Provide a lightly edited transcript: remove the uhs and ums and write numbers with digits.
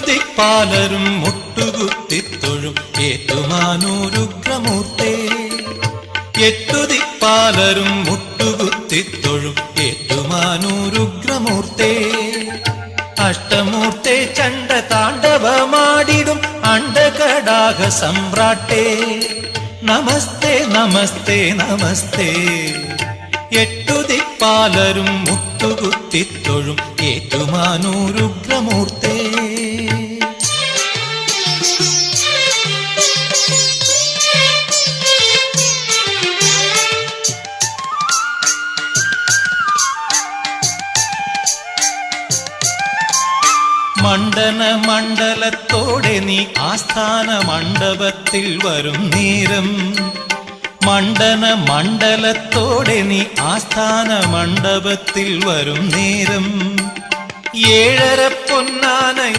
ദിക്പാലരും മുട്ടുകുത്തിത്തൊഴും ഏറ്റുമാനൂരുഗ്രമൂർത്തേ. ദിക്പാലരും മുട്ടുകുത്തിത്തൊഴും ഏറ്റുമാനൂരുഗ്രമൂർത്തേ. അഷ്ടമൂർത്തേ ചണ്ഡ താണ്ഡവമാടിടും അണ്ഡകടാഹ സമ്രാട്ടേ. നമസ്തേ നമസ്തേ നമസ്തേ. ദിക്പാലരും മുട്ടുകുത്തിത്തൊഴും ഏറ്റുമാനൂരുഗ്രമൂർത്തേ. മണ്ഡന മണ്ഡലത്തോടെ നീ ആസ്ഥാന മണ്ഡപത്തിൽ വരും നേരം. മണ്ഡന മണ്ഡലത്തോടെ നീ ആസ്ഥാന മണ്ഡപത്തിൽ വരും നേരം. 7.5 പൊന്നാന